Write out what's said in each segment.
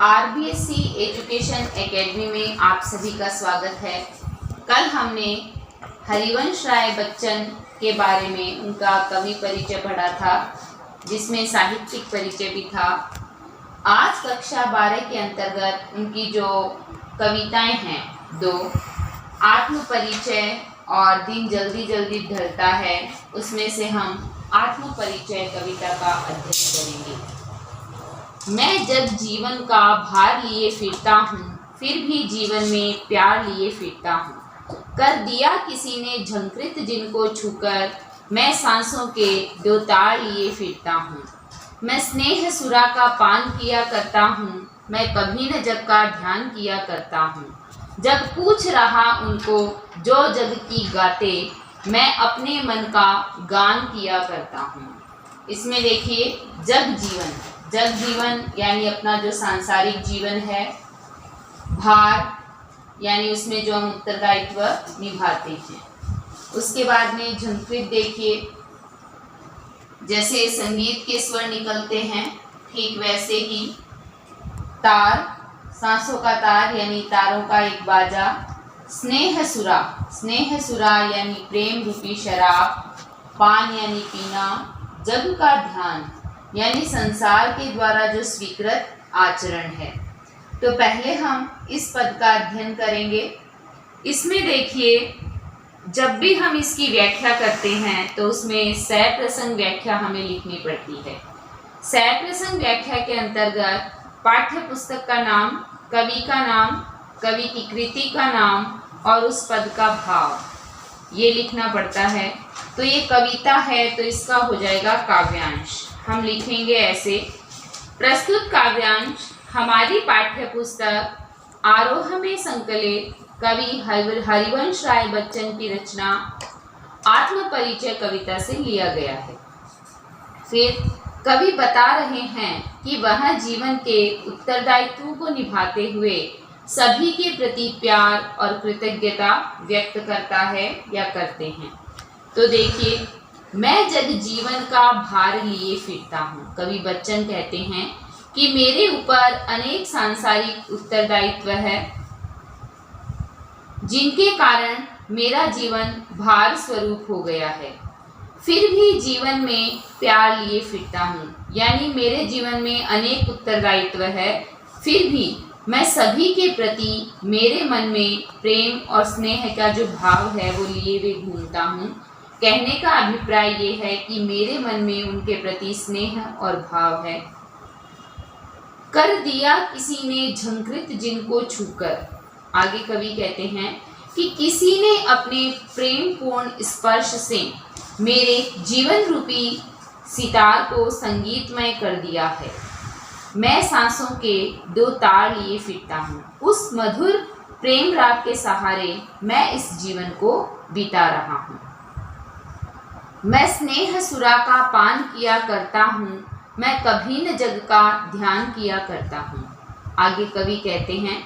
RBSC education academy में आप सभी का स्वागत है। कल हमने हरिवंश राय बच्चन के बारे में उनका कवि परिचय पढ़ा था, जिसमें साहित्यिक परिचय भी था। आज कक्षा 12 के अंतर्गत उनकी जो कविताएं हैं, दो, आत्म परिचय और दिन जल्दी जल्दी ढलता है, उसमें से हम आत्म परिचय कविता का अध्ययन करेंगे। मैं जब जीवन का भार लिए फिरता हूँ, फिर भी जीवन में प्यार लिए फिरता हूँ। कर दिया किसी ने झंकृत जिनको छूकर, मैं सांसों के दो तार लिए फिरता हूँ। मैं स्नेह सुरा का पान किया करता हूँ, मैं कभी न जग का ध्यान किया करता हूँ। जग पूछ रहा उनको जो जग की गाते, मैं अपने मन का गान किया करता हूँ। इसमें देखिए जग जीवन यानी अपना जो सांसारिक जीवन है, भार यानी उसमें जो हम उत्तरदायित्व निभाते हैं। उसके बाद में झंकृत देखिए, जैसे संगीत के स्वर निकलते हैं ठीक वैसे ही तार, सांसों का तार यानी तारों का एक बाजा। स्नेह सुरा यानी प्रेम रूपी शराब। पान यानी पीना। जग का ध्यान यानी संसार के द्वारा जो स्वीकृत आचरण है। तो पहले हम इस पद का अध्ययन करेंगे। इसमें देखिए, जब भी हम इसकी व्याख्या करते हैं तो उसमें सह प्रसंग व्याख्या हमें लिखनी पड़ती है। सह प्रसंग व्याख्या के अंतर्गत पाठ्य पुस्तक का नाम, कवि का नाम, कवि की कृति का नाम और उस पद का भाव ये लिखना पड़ता है। तो ये कविता है तो इसका हो जाएगा काव्यांश। हम लिखेंगे ऐसे। प्रस्तुत काव्यांश हमारी पाठ्य पुस्तक आरोह में संकलित कवि हरिवंश राय बच्चन की रचना आत्म परिचय कविता से लिया गया है। फिर कवि बता रहे हैं कि वह जीवन के उत्तरदायित्वों को निभाते हुए सभी के प्रति प्यार और कृतज्ञता व्यक्त करता है या करते हैं। तो देखिए, मैं जग जीवन का भार लिए फिरता हूँ। कवि बच्चन कहते हैं कि मेरे ऊपर अनेक सांसारिक उत्तरदायित्व है, जिनके कारण मेरा जीवन भार स्वरूप हो गया है। फिर भी जीवन में प्यार लिए फिरता हूँ, यानी मेरे जीवन में अनेक उत्तरदायित्व है, फिर भी मैं सभी के प्रति मेरे मन में प्रेम और स्नेह का जो भाव है वो लिए हुए घूमता हूँ। कहने का अभिप्राय ये है कि मेरे मन में उनके प्रति स्नेह और भाव है। कर दिया किसी ने झंकृत जिनको छूकर, आगे कवि कहते हैं कि किसी ने अपने प्रेम पूर्ण स्पर्श से मेरे जीवन रूपी सितार को संगीतमय कर दिया है। मैं सांसों के दो तार लिए फिरता हूँ। उस मधुर प्रेम राग के सहारे मैं इस जीवन को बिता रहा हूँ। मैं स्नेह सुरा का पान किया करता हूँ, मैं कभी न जग का ध्यान किया करता हूँ। आगे कवि कहते हैं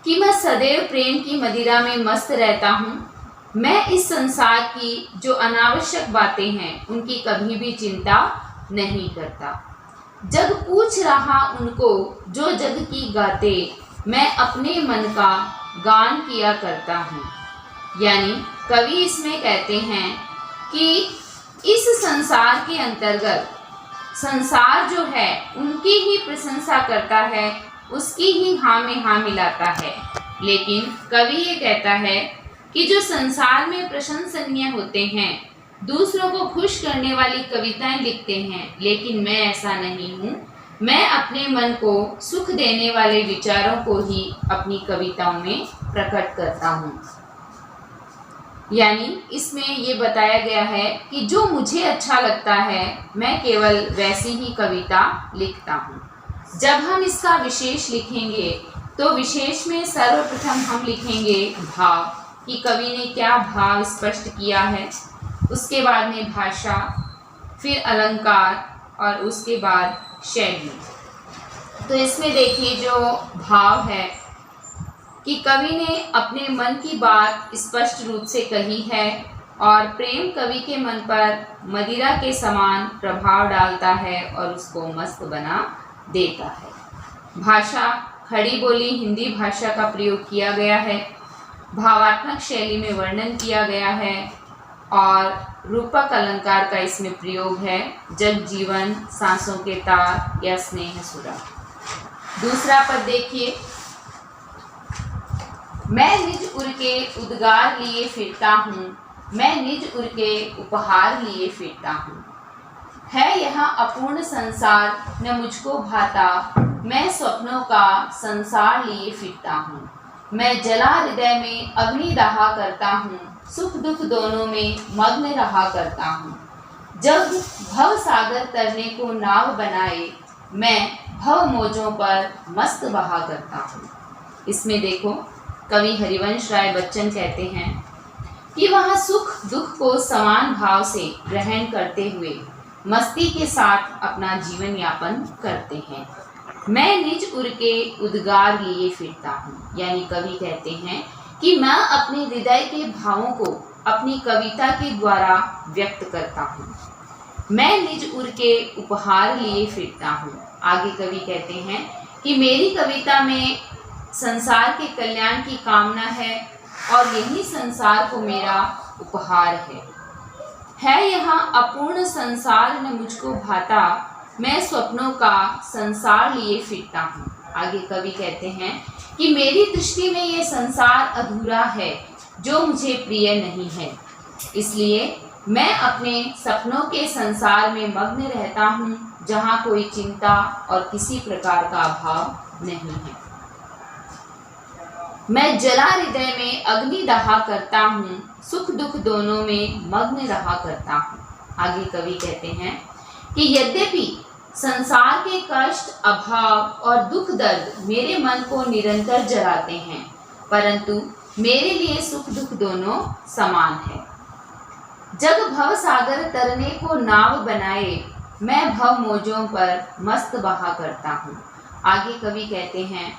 कि मैं सदैव प्रेम की मदिरा में मस्त रहता हूँ। मैं इस संसार की जो अनावश्यक बातें हैं उनकी कभी भी चिंता नहीं करता। जग पूछ रहा उनको जो जग की गाते, मैं अपने मन का गान किया करता हूँ। यानी कवि इसमें कहते हैं कि इस संसार के अंतर्गत संसार जो है उनकी ही प्रशंसा करता है, उसकी ही हाँ में हाँ मिलाता है। लेकिन कवि ये कहता है कि जो संसार में प्रशंसनीय होते हैं, दूसरों को खुश करने वाली कविताएं लिखते हैं, लेकिन मैं ऐसा नहीं हूँ। मैं अपने मन को सुख देने वाले विचारों को ही अपनी कविताओं में प्रकट करता हूँ। यानी इसमें ये बताया गया है कि जो मुझे अच्छा लगता है मैं केवल वैसी ही कविता लिखता हूँ। जब हम इसका विशेष लिखेंगे तो विशेष में सर्वप्रथम हम लिखेंगे भाव, कि कवि ने क्या भाव स्पष्ट किया है। उसके बाद में भाषा, फिर अलंकार और उसके बाद शैली। तो इसमें देखिए जो भाव है कि कवि ने अपने मन की बात स्पष्ट रूप से कही है और प्रेम कवि के मन पर मदिरा के समान प्रभाव डालता है और उसको मस्त बना देता है। भाषा खड़ी बोली हिंदी भाषा का प्रयोग किया गया है। भावात्मक शैली में वर्णन किया गया है और रूपक अलंकार का इसमें प्रयोग है। जग जीवन, सांसों के तार या स्नेह सुरा। दूसरा पद देखिए, मैं निज उर के उद्गार लिए फिरता हूँ, मैं निज उर के उपहार लिए फिरता हूँ। है यहाँ अपूर्ण संसार न मुझको भाता, मैं स्वप्नों का संसार लिए फिरता हूँ। मैं जला हृदय में अग्नि दहा करता हूँ, सुख दुख दोनों में मग्न रहा करता हूँ। जब भव सागर तरने को नाव बनाए, मैं भव मोजों पर मस्त बहा करता हूँ। इसमें देखो कवि हरिवंश राय बच्चन कहते हैं कि वह सुख दुख को समान भाव से ग्रहण करते हुए मस्ती के साथ अपना जीवन यापन करते हैं। मैं निज उर के उद्गार लिए फिरता हूँ, यानी कवि कहते हैं कि मैं अपने हृदय के भावों को अपनी कविता के द्वारा व्यक्त करता हूँ। मैं निज उर के उपहार लिए फिरता हूँ। आगे कवि कहते हैं कि मेरी कविता में संसार के कल्याण की कामना है और यही संसार को मेरा उपहार है यहाँ अपूर्ण संसार न मुझको भाता, मैं स्वप्नों का संसार लिए फिरता हूँ। आगे कवि कहते हैं कि मेरी दृष्टि में ये संसार अधूरा है जो मुझे प्रिय नहीं है, इसलिए मैं अपने सपनों के संसार में मग्न रहता हूँ जहाँ कोई चिंता और किसी प्रकार का अभाव नहीं है। मैं जला हृदय में अग्नि दहा करता हूँ, सुख दुख दोनों में मग्न रहा करता हूँ। आगे कवि कहते हैं कि यद्यपि संसार के कष्ट, अभाव और दुख दर्द मेरे मन को निरंतर जलाते हैं, परंतु मेरे लिए सुख दुख दोनों समान है। जग भव सागर तरने को नाव बनाए, मैं भव मोजों पर मस्त बहा करता हूँ। आगे कवि कहते हैं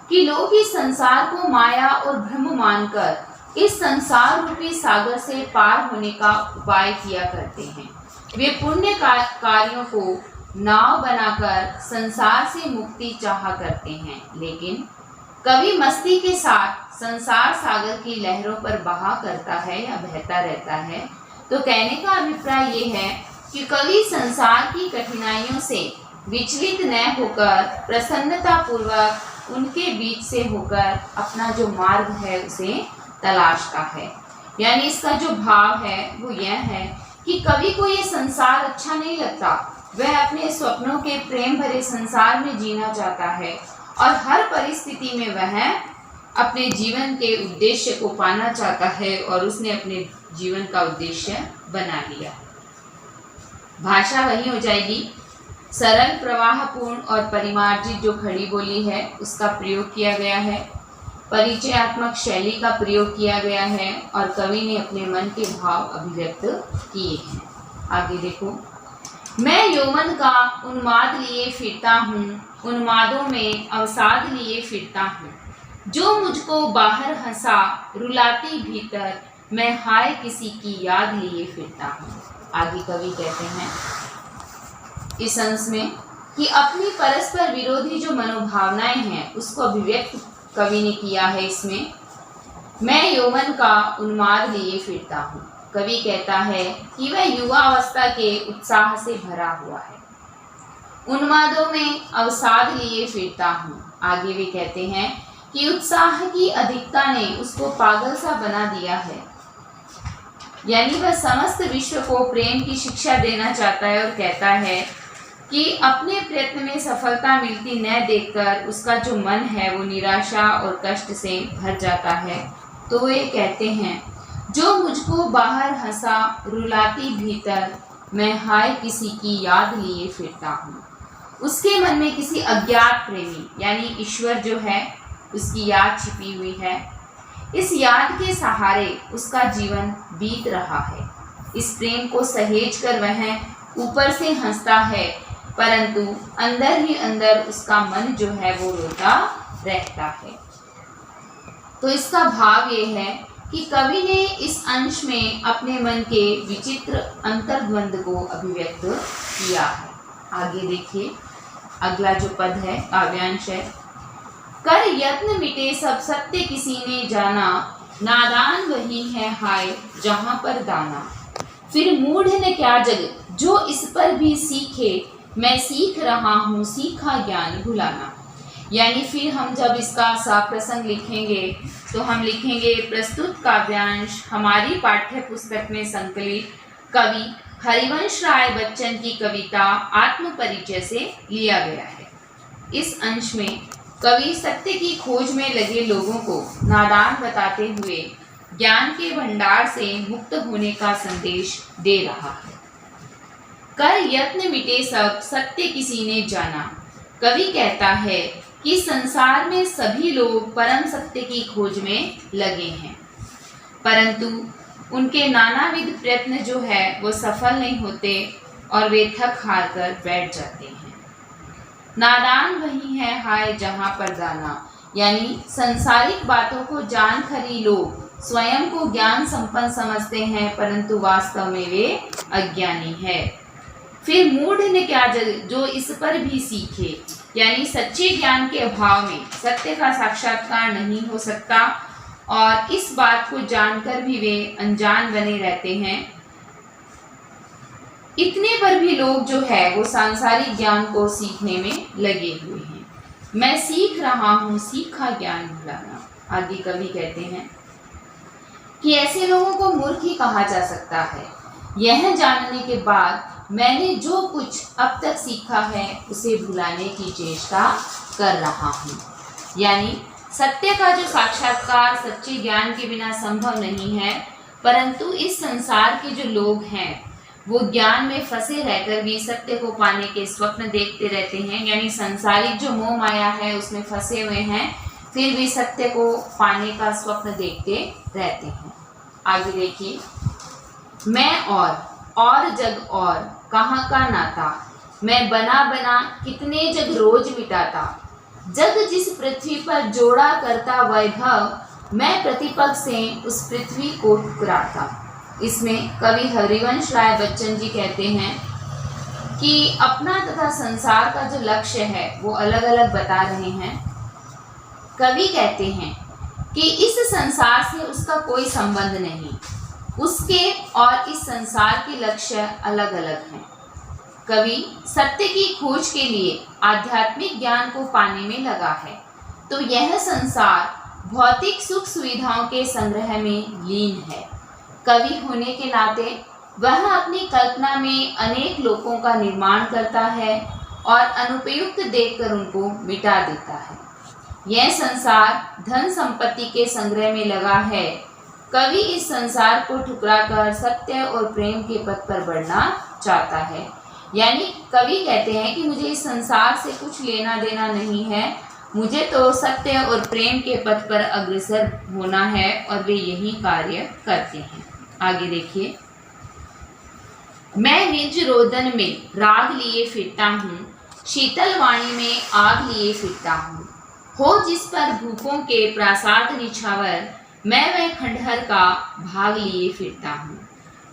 कि लोग इस संसार को माया और भ्रम मानकर इस संसार रूपी सागर से पार होने का उपाय किया करते हैं। वे पुण्य कार्यों को नाव बनाकर संसार से मुक्ति चाहा करते हैं, लेकिन कवि मस्ती के साथ संसार सागर की लहरों पर बहा करता है या बहता रहता है। तो कहने का अभिप्राय ये है कि कवि संसार की कठिनाइयों से विचलित न होकर प्रसन्नता पूर्वक उनके बीच से होकर अपना जो मार्ग है उसे तलाशता है। यानी इसका जो भाव है वो यह है कि कवि को ये संसार अच्छा नहीं लगता, वह अपने स्वप्नों के प्रेम भरे संसार में जीना चाहता है और हर परिस्थिति में वह अपने जीवन के उद्देश्य को पाना चाहता है और उसने अपने जीवन का उद्देश्य बना लिया। भाषा वही हो जाएगी, सरल प्रवाहपूर्ण और परिमार्जित जो खड़ी बोली है उसका प्रयोग किया गया है, परिचयात्मक शैली का प्रयोग किया गया है और कवि ने अपने मन के भाव अभिव्यक्त किए हैं। आगे देखो, मैं यौवन का उन्माद लिए फिरता हूँ, उन्मादों में अवसाद लिए फिरता हूँ। जो मुझको बाहर हंसा रुलाती भीतर, मैं हाय किसी की याद लिए फिरता हूँ। आगे कवि कहते हैं इस अंश में कि अपनी परस्पर विरोधी जो मनोभावनाएं हैं उसको अभिव्यक्त कवि ने किया है। इसमें मैं यौवन का उन्माद लिए फिरता हूँ। कवि कहता है कि वह युवा अवस्था के उत्साह से भरा हुआ है, उन्मादों में अवसाद लिए फिरता हूँ। आगे वे कहते हैं कि उत्साह की अधिकता ने उसको पागल सा बना दिया है, यानी वह समस्त विश्व को प्रेम की शिक्षा देना चाहता है और कहता है कि अपने प्रयत्न में सफलता मिलती न देखकर उसका जो मन है वो निराशा और कष्ट से भर जाता है। तो वे कहते हैं, जो मुझको बाहर हंसा रुलाती भीतर, मैं हाय किसी की याद लिए फिरता हूँ। उसके मन में किसी अज्ञात प्रेमी यानी ईश्वर जो है उसकी याद छिपी हुई है। इस याद के सहारे उसका जीवन बीत रहा है। इस प्रेम को सहेज कर वह ऊपर से हंसता है, परंतु अंदर ही अंदर उसका मन जो है वो रोता रहता है। तो इसका भाव ये है कि कवि ने इस अंश में अपने मन के विचित्र अंतर्द्वंद को अभिव्यक्त किया है। आगे देखिए, अगला जो पद है काव्यांश है, कर यत्न मिटे सब सत्य किसी ने जाना, नादान वही है हाय जहाँ पर दाना। फिर मूढ़ ने क्या जग जो इस पर भी सीखे, मैं सीख रहा हूँ सीखा ज्ञान भुलाना। यानी फिर हम जब इसका प्रसंग लिखेंगे तो हम लिखेंगे प्रस्तुत काव्यांश हमारी पाठ्य पुस्तक में संकलित कवि हरिवंश राय बच्चन की कविता आत्म परिचय से लिया गया है। इस अंश में कवि सत्य की खोज में लगे लोगों को नादान बताते हुए ज्ञान के भंडार से मुक्त होने का संदेश दे रहा है। कर यत्न मिटे सब सत्य किसी ने जाना। कवि कहता है कि संसार में सभी लोग परम सत्य की खोज में लगे हैं, परंतु उनके नानाविध प्रयत्न जो है वो सफल नहीं होते और वे थक हार कर बैठ जाते हैं। नादान वही है हाय जहाँ पर दाना, यानी सांसारिक बातों को जान खरी लोग स्वयं को ज्ञान संपन्न समझते हैं, परंतु वास्तव में वे अज्ञानी है। फिर मूढ़ ने क्या जो इस पर भी सीखे, यानी सच्चे ज्ञान के अभाव में सत्य का साक्षात्कार नहीं हो सकता और इस बात को जानकर भी वे अनजान बने रहते हैं। इतने पर भी लोग जो है वो सांसारिक ज्ञान को सीखने में लगे हुए हैं। मैं सीख रहा हूँ सीखा ज्ञान भुलाना। आगे कवि कहते हैं कि ऐसे लोगों को मूर्ख ही कहा जा सकता है। यह जानने के बाद मैंने जो कुछ अब तक सीखा है उसे भुलाने की चेष्टा कर रहा हूँ। यानी सत्य का जो साक्षात्कार सच्चे ज्ञान के बिना संभव नहीं है, परंतु इस संसार के जो लोग हैं वो ज्ञान में फंसे रहकर भी सत्य को पाने के स्वप्न देखते रहते हैं। यानी संसारिक जो मोह माया है उसमें फंसे हुए हैं, फिर भी सत्य को पाने का स्वप्न देखते रहते हैं। आगे देखिए, मैं और जग और कहाँ का नाता, मैं बना बना कितने जग रोज मिटाता। जग जिस पृथ्वी पर जोड़ा करता वैभव, मैं प्रतिपक्ष से उस पृथ्वी को ठुकराता। इसमें कवि हरिवंश राय बच्चन जी कहते हैं कि अपना तथा संसार का जो लक्ष्य है वो अलग अलग बता रहे हैं। कवि कहते हैं कि इस संसार से उसका कोई संबंध नहीं, उसके और इस संसार के लक्ष्य अलग अलग हैं। कवि सत्य की खोज के लिए आध्यात्मिक ज्ञान को पाने में लगा है, तो यह संसार भौतिक सुख सुविधाओं के संग्रह में लीन है। कवि होने के नाते वह अपनी कल्पना में अनेक लोकों का निर्माण करता है और अनुपयुक्त देखकर उनको मिटा देता है। यह संसार धन संपत्ति के संग्रह में लगा है। कवि इस संसार को ठुकराकर सत्य और प्रेम के पथ पर बढ़ना चाहता है। यानी कवि कहते हैं कि मुझे इस संसार से कुछ लेना देना नहीं है, मुझे तो सत्य और प्रेम के पथ पर अग्रसर होना है, और वे यही कार्य करते हैं। आगे देखिए, मैं निज रोदन में राग लिए फिरता हूँ, शीतल वाणी में आग लिए फिरता हूँ। हो जिस पर भूपों के प्रासाद निछावर, मैं वह खंडहर का भाग लिए फिरता हूँ।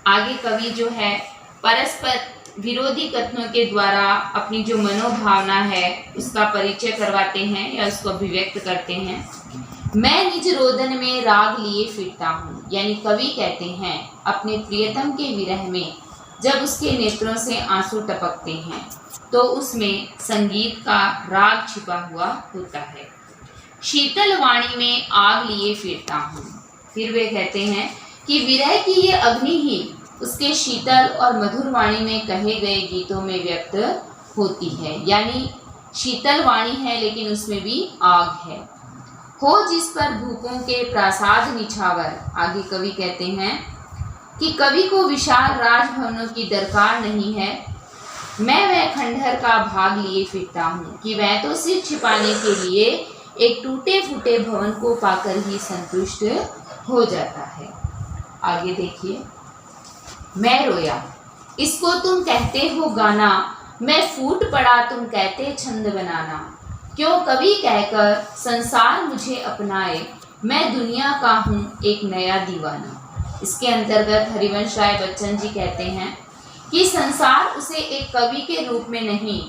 आगे कवि जो है परस्पर विरोधी कथनों के द्वारा अपनी जो मनोभावना है उसका परिचय करवाते हैं या उसको अभिव्यक्त करते हैं। मैं निज रोदन में राग लिए फिरता हूँ, यानी कवि कहते हैं अपने प्रियतम के विरह में जब उसके नेत्रों से आंसू टपकते हैं तो उसमें संगीत का राग छिपा हुआ होता है। शीतल वाणी में आग लिए फिरता हूँ। फिर वे कहते हैं कि विरह की ये अग्नि ही उसके शीतल और मधुर वाणी में कहे गए गीतों में व्यक्त होती है। यानी शीतल वाणी है लेकिन उसमें भी आग है। हो जिस पर भूपों के प्रासाद निछावर, आगे कवि कहते हैं कि कवि को विशाल राजभवनों की दरकार नहीं है। मैं वह खंडहर का भाग लिए फिरता हूँ कि वह तो सिर छिपाने के लिए एक टूटे फूटे भवन को पाकर ही संतुष्ट हो जाता है। आगे देखिए, मैं रोया इसको तुम कहते हो गाना, मैं फूट पड़ा तुम कहते छंद बनाना। क्यों कवि कहकर संसार मुझे अपनाए, मैं दुनिया का हूँ एक नया दीवाना। इसके अंतर्गत हरिवंश राय बच्चन जी कहते हैं कि संसार उसे एक कवि के रूप में नहीं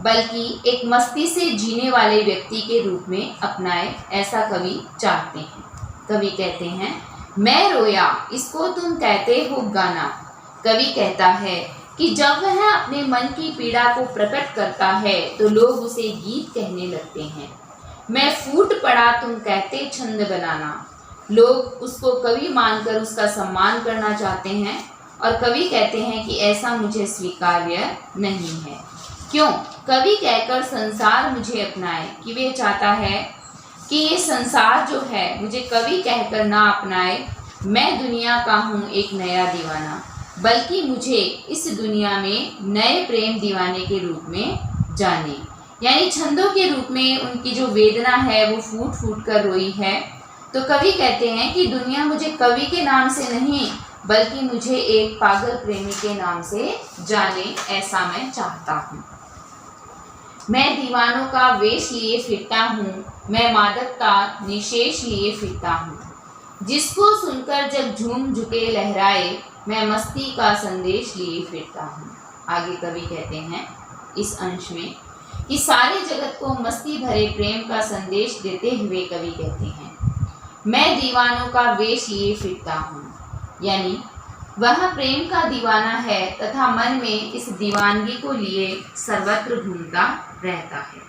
बल्कि एक मस्ती से जीने वाले व्यक्ति के रूप में अपनाए, ऐसा कवि चाहते हैं। कवि कहते हैं, मैं रोया इसको तुम कहते हो गाना। कवि कहता है कि जब वह अपने मन की पीड़ा को प्रकट करता है तो लोग उसे गीत कहने लगते हैं। मैं फूट पड़ा तुम कहते छंद बनाना। लोग उसको कवि मानकर उसका सम्मान करना चाहते हैं और कवि कहते हैं कि ऐसा मुझे स्वीकार्य नहीं है। क्यों? कवि कहकर संसार मुझे अपनाए, कि वे चाहता है कि ये संसार जो है मुझे कवि कहकर ना अपनाए। मैं दुनिया का हूँ एक नया दीवाना, बल्कि मुझे इस दुनिया में नए प्रेम दीवाने के रूप में जाने। यानी छंदों के रूप में उनकी जो वेदना है वो फूट फूट कर रोई है। तो कवि कहते हैं कि दुनिया मुझे कवि के नाम से नहीं, बल्कि मुझे एक पागल प्रेमी के नाम से जाने, ऐसा मैं चाहता हूँ। मैं दीवानों का वेश लिए फिरता हूँ, मैं मादकता निशेष लिए फिरता हूँ। जिसको सुनकर जग झूम झुके लहराए, मैं मस्ती का संदेश लिए फिरता हूँ। आगे कवि कहते हैं इस अंश में कि सारे जगत को मस्ती भरे प्रेम का संदेश देते हुए कवि कहते हैं, मैं दीवानों का वेश लिए फिरता हूँ। यानी वह प्रेम का दीवाना है तथा मन में इस दीवानगी को लिए सर्वत्र घूमता रहता है।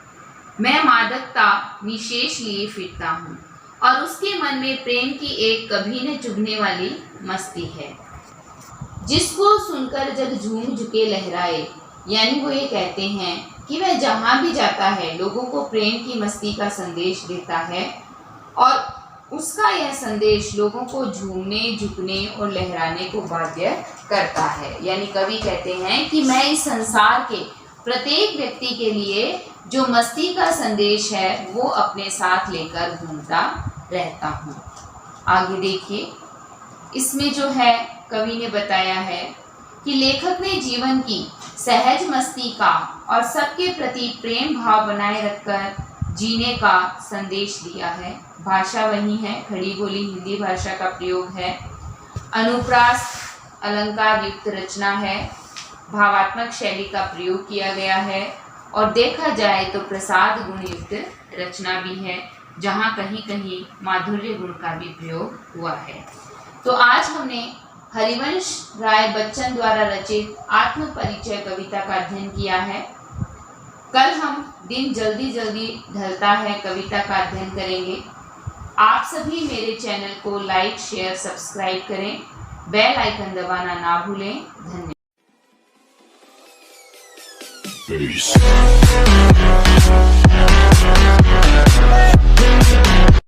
मैं मादकता निशेष लिए फिरता हूँ और उसके मन में प्रेम की एक कभी न चुभने वाली मस्ती है। जिसको सुनकर जग झूम झुके लहराए, यानी वो ये कहते हैं कि वह जहाँ भी जाता है लोगों को प्रेम की मस्ती का संदेश देता है और उसका यह संदेश लोगों को झूमने, झुकने और लहराने को बाध्य करता है। यानी कवि कहते हैं कि मैं इस संसार के प्रत्येक व्यक्ति के लिए जो मस्ती का संदेश है वो अपने साथ लेकर घूमता रहता हूँ। आगे देखिए, इसमें जो है कवि ने बताया है कि लेखक ने जीवन की सहज मस्ती का और सबके प्रति प्रेम भाव बनाए रखकर जीने का संदेश दिया है। भाषा वही है, खड़ी बोली हिंदी भाषा का प्रयोग है। अनुप्रास अलंकार युक्त रचना है, भावात्मक शैली का प्रयोग किया गया है और देखा जाए तो प्रसाद गुण युक्त रचना भी है, जहाँ कहीं कहीं माधुर्य गुण का भी प्रयोग हुआ है। तो आज हमने हरिवंश राय बच्चन द्वारा रचित आत्म परिचय कविता का अध्ययन किया है। कल हम दिन जल्दी जल्दी ढलता है कविता का अध्ययन करेंगे। आप सभी मेरे चैनल को लाइक, शेयर, सब्सक्राइब करें, बेल आइकन दबाना ना भूलें। धन्यवाद।